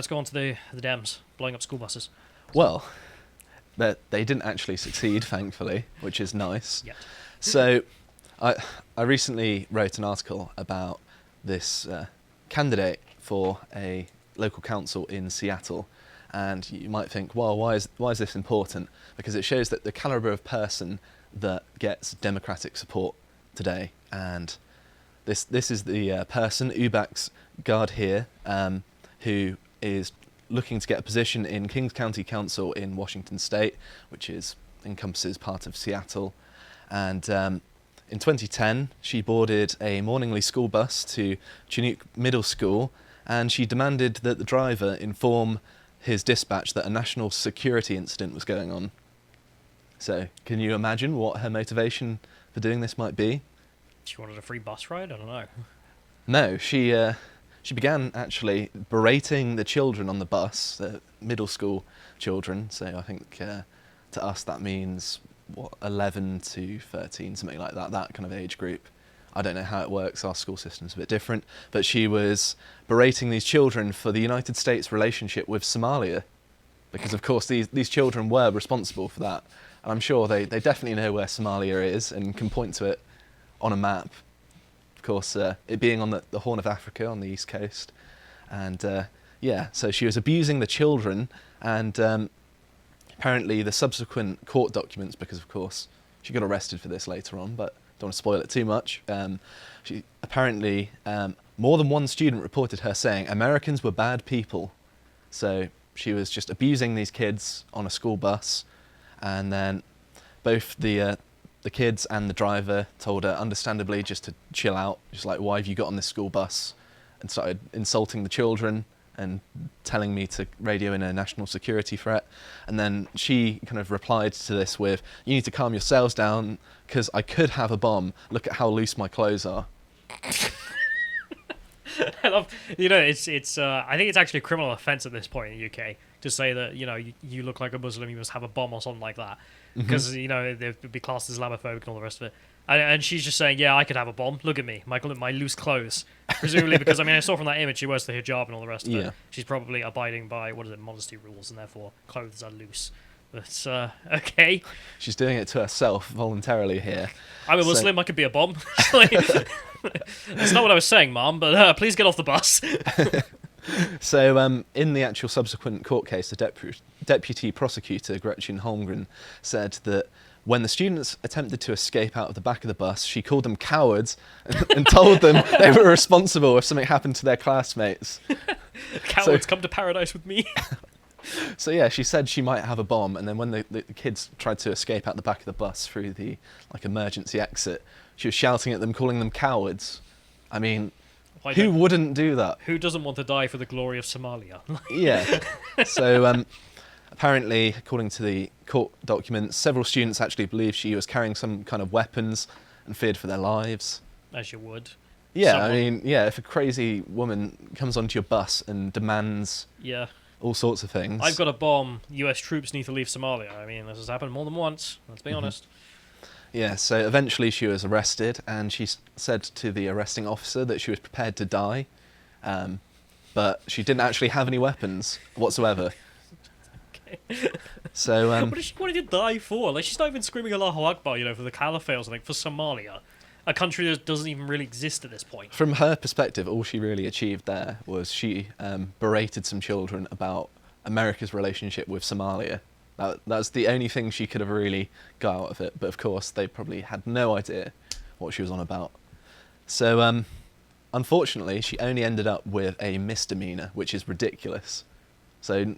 Let's go on to the Dems blowing up school buses. Well, they didn't actually succeed, thankfully, which is nice. Yet. So, I recently wrote an article about this candidate for a local council in Seattle, and you might think, well, why is this important? Because it shows that the calibre of person that gets Democratic support today, and this is the person, Ubax Gardhere, who is looking to get a position in Kings County Council in Washington State, which encompasses part of Seattle. And in 2010, she boarded a Morningley school bus to Chinook Middle School, and she demanded that the driver inform his dispatch that a national security incident was going on. So, can you imagine what her motivation for doing this might be? She wanted a free bus ride? I don't know. No, she began actually berating the children on the bus, the middle school children. So I think to us that means, 11 to 13, something like that kind of age group. I don't know how it works, our school system's a bit different. But she was berating these children for the United States' relationship with Somalia. Because of course these children were responsible for that. And I'm sure they definitely know where Somalia is and can point to it on a map. Of course, it being on the Horn of Africa on the east coast. And so she was abusing the children, and apparently the subsequent court documents, because of course she got arrested for this later on, but don't want to spoil it too much. She apparently, more than one student reported her saying Americans were bad people. So she was just abusing these kids on a school bus, and then both the kids and the driver told her, understandably, just to chill out. Just like, why have you got on this school bus? And started insulting the children and telling me to radio in a national security threat. And then she kind of replied to this with, you need to calm yourselves down because I could have a bomb. Look at how loose my clothes are. I love, it's I think it's actually a criminal offence at this point in the UK to say that, you look like a Muslim, you must have a bomb or something like that. Because, they'd be classed as Islamophobic and all the rest of it. And she's just saying, yeah, I could have a bomb. Look at me, my loose clothes. Presumably because, I saw from that image she wears the hijab and all the rest of it. She's probably abiding by, modesty rules, and therefore clothes are loose. But, okay. She's doing it to herself voluntarily here. I'm a Muslim, I could be a bomb. That's not what I was saying, Mom, but please get off the bus. So, in the actual subsequent court case, the deputy prosecutor, Gretchen Holmgren, said that when the students attempted to escape out of the back of the bus, she called them cowards and told them they were responsible if something happened to their classmates. Cowards, come to paradise with me. So yeah, she said she might have a bomb, and then when the kids tried to escape out the back of the bus through the emergency exit, she was shouting at them, calling them cowards. I mean, who wouldn't do that? Who doesn't want to die for the glory of Somalia? Yeah. So apparently, according to the court documents, several students actually believed she was carrying some kind of weapons and feared for their lives. As you would. Yeah, if a crazy woman comes onto your bus and demands all sorts of things. I've got a bomb, US troops need to leave Somalia. I mean, this has happened more than once, let's be honest. Yeah, so eventually she was arrested, and she said to the arresting officer that she was prepared to die, but she didn't actually have any weapons whatsoever. Okay. So, what does she want to die for? Like, she's not even screaming Allahu Akbar, for the caliphate or something, for Somalia. A country that doesn't even really exist at this point. From her perspective, all she really achieved there was she berated some children about America's relationship with Somalia. That's the only thing she could have really got out of it. But of course, they probably had no idea what she was on about. So, unfortunately, she only ended up with a misdemeanor, which is ridiculous. So,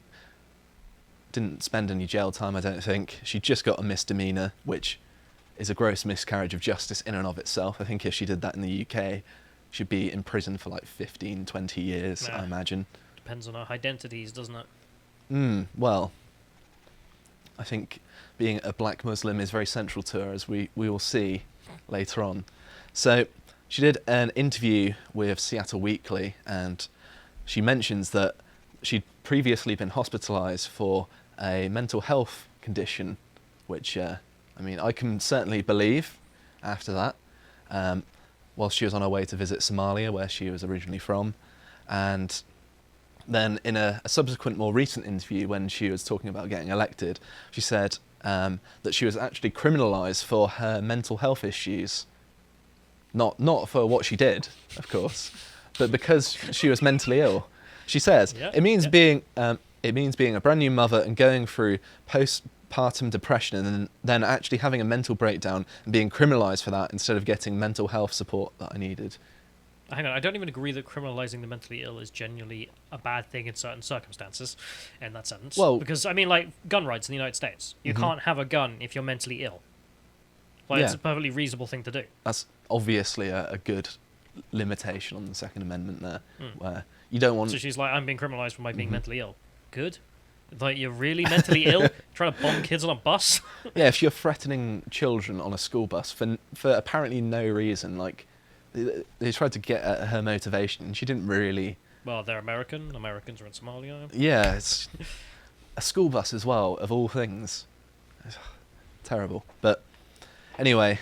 didn't spend any jail time, I don't think. She just got a misdemeanor, which is a gross miscarriage of justice in and of itself. I think if she did that in the UK, she'd be in prison for 15, 20 years, I imagine. Depends on her identities, doesn't it? Well, I think being a black Muslim is very central to her, as we will see later on. So she did an interview with Seattle Weekly, and she mentions that she'd previously been hospitalised for a mental health condition, which I can certainly believe after that, while she was on her way to visit Somalia, where she was originally from. And then in a subsequent, more recent interview, when she was talking about getting elected, she said that she was actually criminalised for her mental health issues. Not for what she did, of course, but because she was mentally ill. She says it means being a brand new mother and going through postpartum depression and then actually having a mental breakdown and being criminalised for that instead of getting mental health support that I needed. Hang on, I don't even agree that criminalising the mentally ill is genuinely a bad thing in certain circumstances, in that sentence. Well, because, I mean, like, gun rights in the United States. You can't have a gun if you're mentally ill. Like, it's a perfectly reasonable thing to do. That's obviously a good limitation on the Second Amendment there, where you don't want... So she's like, I'm being criminalised for my being mentally ill. Good. Like, you're really mentally ill? Trying to bomb kids on a bus? Yeah, if you're threatening children on a school bus for apparently no reason, like... They tried to get at her motivation, and she didn't really... Well, they're American. Americans are in Somalia. Yeah, it's a school bus as well, of all things. It's terrible. But anyway,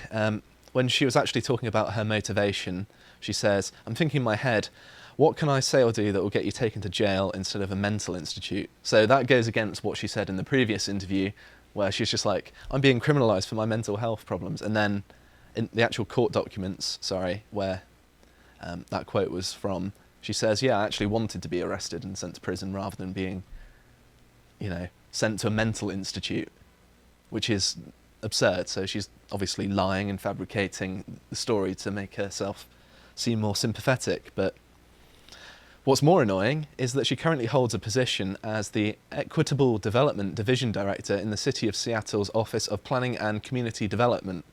when she was actually talking about her motivation, she says, I'm thinking in my head, what can I say or do that will get you taken to jail instead of a mental institute? So that goes against what she said in the previous interview, where she's just like, I'm being criminalised for my mental health problems. And then in the actual court documents, where that quote was from, she says, I actually wanted to be arrested and sent to prison rather than being, sent to a mental institute, which is absurd. So she's obviously lying and fabricating the story to make herself seem more sympathetic. But what's more annoying is that she currently holds a position as the Equitable Development Division Director in the City of Seattle's Office of Planning and Community Development.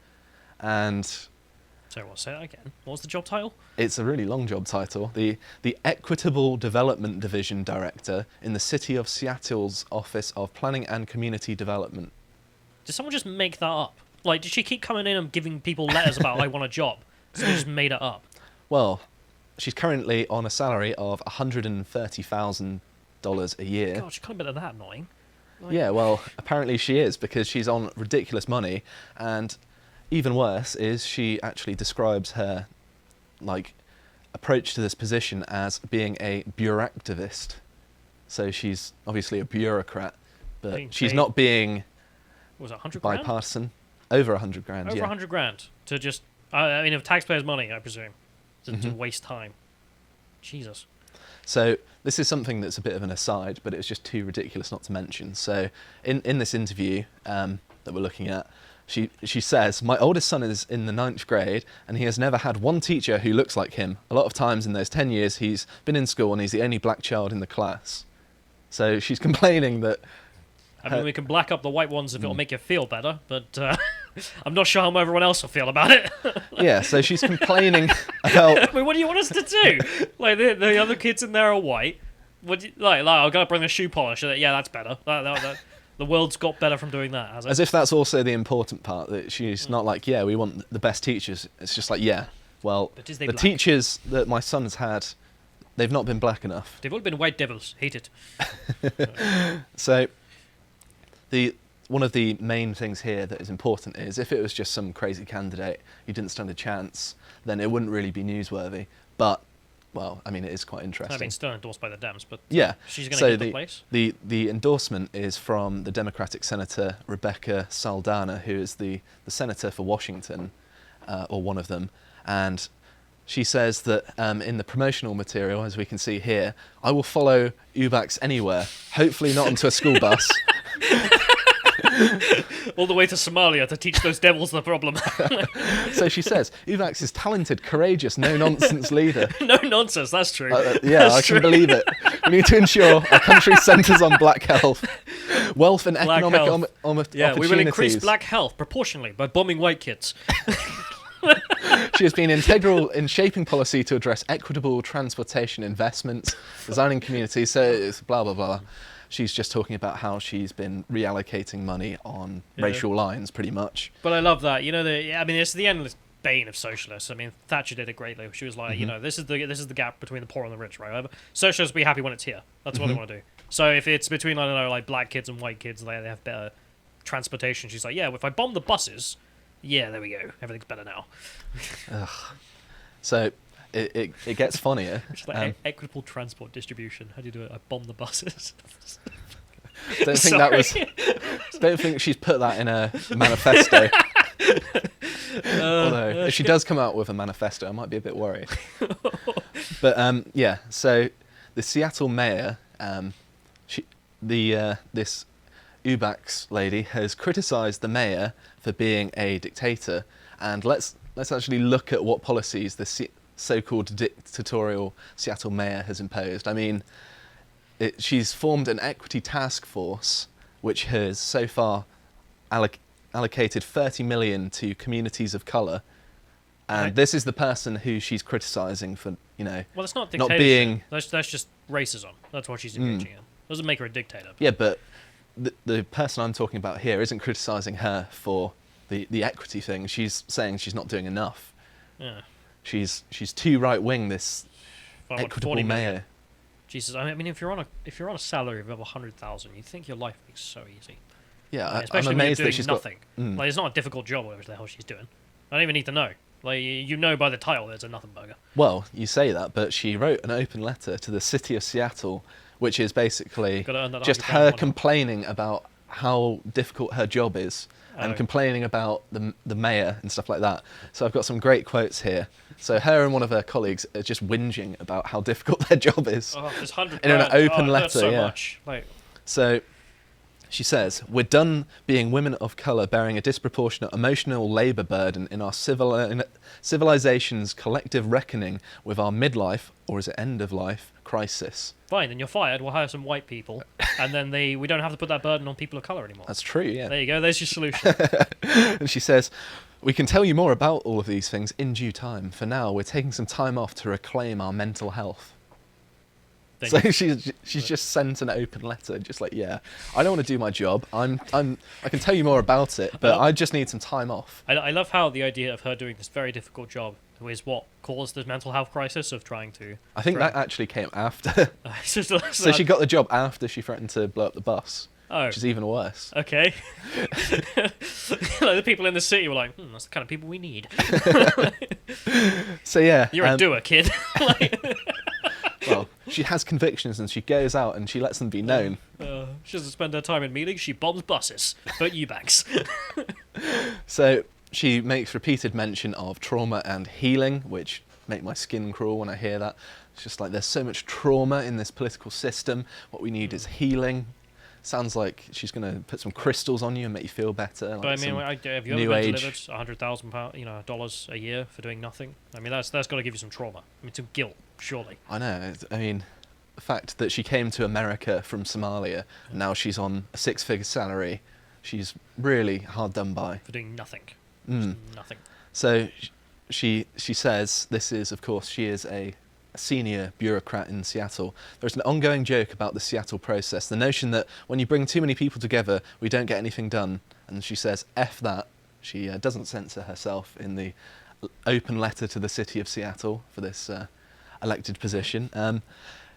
And sorry, say that again. What was the job title? It's a really long job title. The Equitable Development Division Director in the City of Seattle's Office of Planning and Community Development. Did someone just make that up? Like, did she keep coming in and giving people letters about I want a job? Someone just made it up. Well, she's currently on a salary of $130,000 a year. God, she can't be that annoying. Like... Yeah, well, apparently she is, because she's on ridiculous money. And even worse is she actually describes her approach to this position as being a bureaucrativist. So she's obviously a bureaucrat, but she's not being was it 100 bipartisan. Over 100 grand. Over 100 grand to just of taxpayers' money, I presume, to waste time. Jesus. So this is something that's a bit of an aside, but it's just too ridiculous not to mention. So in this interview that we're looking at, She says, my oldest son is in the 9th grade and he has never had one teacher who looks like him. A lot of times in those 10 years he's been in school and he's the only black child in the class. So she's complaining that... I mean, we can black up the white ones if it'll make you feel better, but I'm not sure how everyone else will feel about it. Yeah, so she's complaining about... I mean, what do you want us to do? Like, the other kids in there are white. I've got to bring a shoe polish. Yeah, that's better. The world's got better from doing that, has it? As if that's also the important part, that she's not like, we want the best teachers. It's just like, the teachers that my son's had, they've not been black enough. They've all been white devils. Hate it. So, one of the main things here that is important is if it was just some crazy candidate who didn't stand a chance, then it wouldn't really be newsworthy. But... well, I mean, it is quite interesting. I mean, still endorsed by the Dems, but she's going to get the place. The endorsement is from the Democratic Senator Rebecca Saldana, who is the senator for Washington, or one of them. And she says that in the promotional material, as we can see here, I will follow UBAX anywhere, hopefully not onto a school bus. All the way to Somalia to teach those devils the problem. So she says, UVAX is talented, courageous, no-nonsense leader. No nonsense, that's true. I can believe it. We need to ensure our country centres on black health, wealth and economic opportunities. We will increase black health proportionally by bombing white kids. She has been integral in shaping policy to address equitable transportation investments, designing communities, so it's blah, blah, blah. She's just talking about how she's been reallocating money on racial lines, pretty much. But I love that. It's the endless bane of socialists. I mean, Thatcher did it greatly. She was like, this is the gap between the poor and the rich, right? Socialists will be happy when it's here. That's what they want to do. So if it's between, I don't know, like black kids and white kids, they have better transportation. She's like, if I bomb the buses, there we go. Everything's better now. So it gets funnier. It's like equitable transport distribution. How do you do it? I bomb the buses. Don't think that was. Don't think she's put that in a manifesto. Although, if she does come out with a manifesto, I might be a bit worried. But yeah, so the Seattle mayor, this Ubax lady has criticised the mayor for being a dictator, and let's actually look at what policies the so-called dictatorial Seattle mayor has imposed. I mean, she's formed an equity task force which has so far allocated 30 million to communities of colour, and right. This is the person who she's criticising for, Well, it's not not dictatorship. being. That's just racism. That's what she's engaging in. Doesn't make her a dictator. Yeah, but the person I'm talking about here isn't criticising her for the equity thing. She's saying she's not doing enough. Yeah. She's too right wing. This Well, equitable 40 million. mayor. Jesus, I mean, if you're on a salary of over 100,000, you'd think your life would be so easy. Yeah, Like, I'm especially when you're amazed doing that she's nothing. got. Like, it's not a difficult job, whatever the hell she's doing. I don't even need to know. Like, you know by the title, there's a nothing burger. Well, you say that, but she wrote an open letter to the city of Seattle, which is basically Gotta earn that just £100 her one. complaining about how difficult her job is and Oh. complaining about the mayor and stuff like that. So I've got some great quotes here. So her and one of her colleagues are just whinging about how difficult their job is. Oh, there's 100 In an grand. open Oh, letter, that's so yeah. much. Like, So she says, "We're done being women of colour bearing a disproportionate emotional labour burden in our civilization's collective reckoning with our midlife, or is it end of life, crisis." fine, then you're fired. We'll hire some white people, and then we don't have to put that burden on people of colour anymore. That's true, yeah. There you go. There's your solution. And she says, "We can tell you more about all of these things in due time. For now, we're taking some time off to reclaim our mental health." Then So she's just sent an open letter, just like, yeah, I don't want to do my job. I can tell you more about it, but I just need some time off. I love how the idea of her doing this very difficult job is what caused the mental health crisis of trying to. I think that actually came after. So she got the job after she threatened to blow up the bus, Oh, which is even worse. okay. Like, the people in the city were like, that's the kind of people we need. So yeah, You're a doer, kid. well, she has convictions and she goes out and she lets them be known. She doesn't spend her time in meetings. She bombs buses. But Ubax. So she makes repeated mention of trauma and healing, which make my skin crawl when I hear that. It's just like there's so much trauma in this political system. What we need is healing. Sounds like she's going to put some crystals on you and make you feel better. Like But I mean, have you ever new been age. delivered £100,000, dollars a year for doing nothing? I mean, that's got to give you some trauma. I mean, some guilt, surely. I know. I mean, the fact that she came to America from Somalia, and now she's on a six-figure salary, she's really hard done by. For doing nothing. Mm. Just nothing. So she says this is, of course, she is a senior bureaucrat in Seattle. There's an ongoing joke about the Seattle process, the notion that when you bring too many people together, we don't get anything done. And she says, F that. She doesn't censor herself in the open letter to the city of Seattle for this elected position.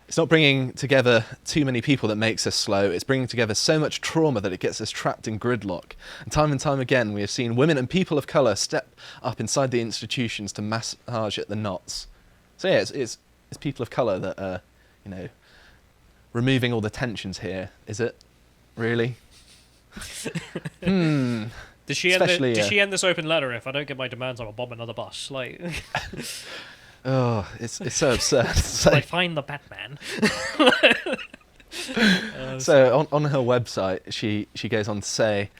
It's not bringing together too many people that makes us slow. It's bringing together so much trauma that it gets us trapped in gridlock. And time again, we have seen women and people of colour step up inside the institutions to massage at the knots. So yeah, it's people of colour that are, removing all the tensions here. Is it? Really? Does she Especially, she end this open letter? If I don't get my demands, I will bomb another bus. Like, Oh, it's so absurd. So, like find the Batman. so on her website, she goes on to say,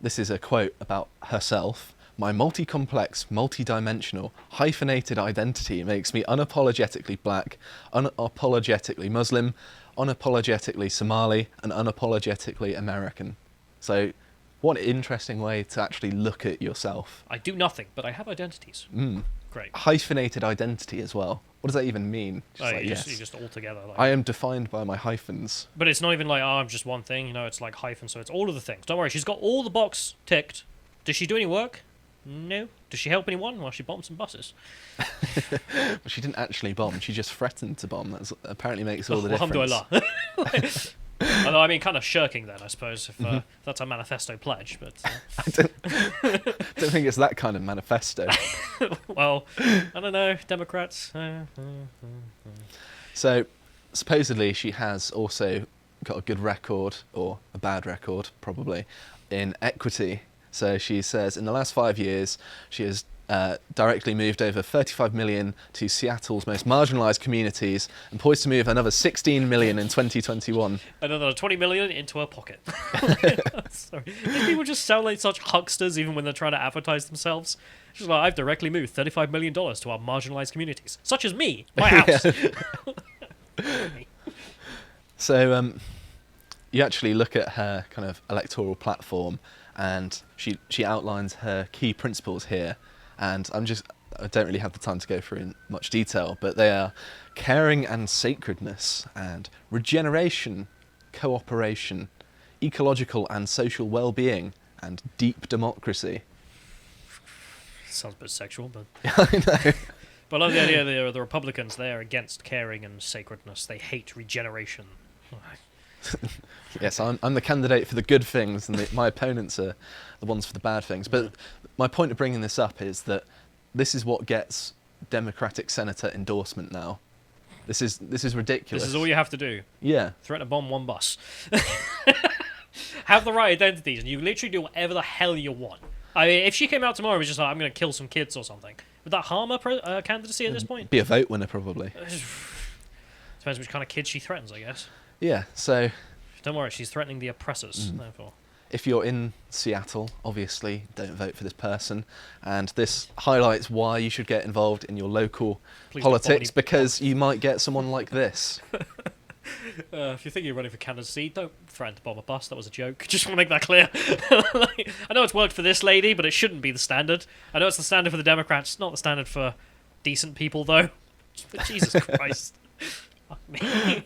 this is a quote about herself. "My multi-complex, multi-dimensional, hyphenated identity makes me unapologetically black, unapologetically Muslim, unapologetically Somali, and unapologetically American." So, what an interesting way to actually look at yourself. I do nothing, but I have identities. Mm. Great. Hyphenated identity as well. What does that even mean? Just like, you're yes, just all together. Like, I am defined by my hyphens. but it's not even like, I'm just one thing. It's like hyphen, so it's all of the things. Don't worry, she's got all the box ticked. Does she do any work? No. Does she help anyone? Well, she bombed some buses. But she didn't actually bomb. She just threatened to bomb. That apparently makes all the difference. Alhamdulillah. Although, I mean, kind of shirking then, I suppose, if that's a manifesto pledge. But I don't think it's that kind of manifesto. well, I don't know, Democrats. So, supposedly she has also got a good record, or a bad record, probably, in equity. So she says in the last 5 years, she has directly moved over 35 million to Seattle's most marginalised communities and poised to move another 16 million in 2021. Another 20 million into her pocket. Sorry. These people just sound like such hucksters even when they're trying to advertise themselves. Just like, I've directly moved $35 million to our marginalised communities, such as me, my house. So you actually look at her kind of electoral platform, and she outlines her key principles here. And I don't really have the time to go through in much detail, but they are caring and sacredness, and regeneration, cooperation, ecological and social well-being, and deep democracy. Sounds a bit sexual, but... I know. But I love the idea that the Republicans, they are against caring and sacredness. They hate regeneration. Yes, I'm the candidate for the good things, and my opponents are the ones for the bad things. But my point of bringing this up is that this is what gets Democratic Senator endorsement now. This is ridiculous. This is all you have to do. Yeah. Threaten to bomb one bus. Have the right identities, and you literally do whatever the hell you want. I mean, if she came out tomorrow and was just like, I'm going to kill some kids or something, would that harm her candidacy at this point? Be a vote winner, probably. Depends which kind of kids she threatens, I guess. Yeah, so... Don't worry, she's threatening the oppressors, therefore. If you're in Seattle, obviously, don't vote for this person. And this highlights why you should get involved in your local politics, because you might get someone like this. If you're thinking of running for candidacy, don't threaten to bomb a bus. That was a joke. Just want to make that clear. I know it's worked for this lady, but it shouldn't be the standard. I know it's the standard for the Democrats. It's not the standard for decent people, though. But Jesus Christ. Fuck me.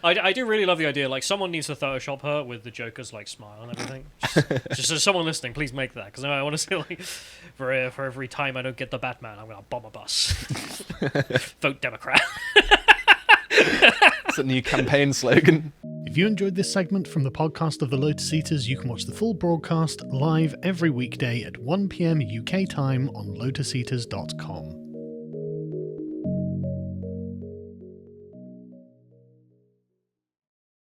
I do really love the idea. Like, someone needs to Photoshop her with the Joker's like smile and everything. Just as someone listening, plees make that, because I want to say, like, for every time I don't get the Batman, I'm gonna bomb a bus. Vote Democrat. It's a new campaign slogan. If you enjoyed this segment from the podcast of the Lotus Eaters, you can watch the full broadcast live every weekday at 1 PM UK time on lotuseaters.com.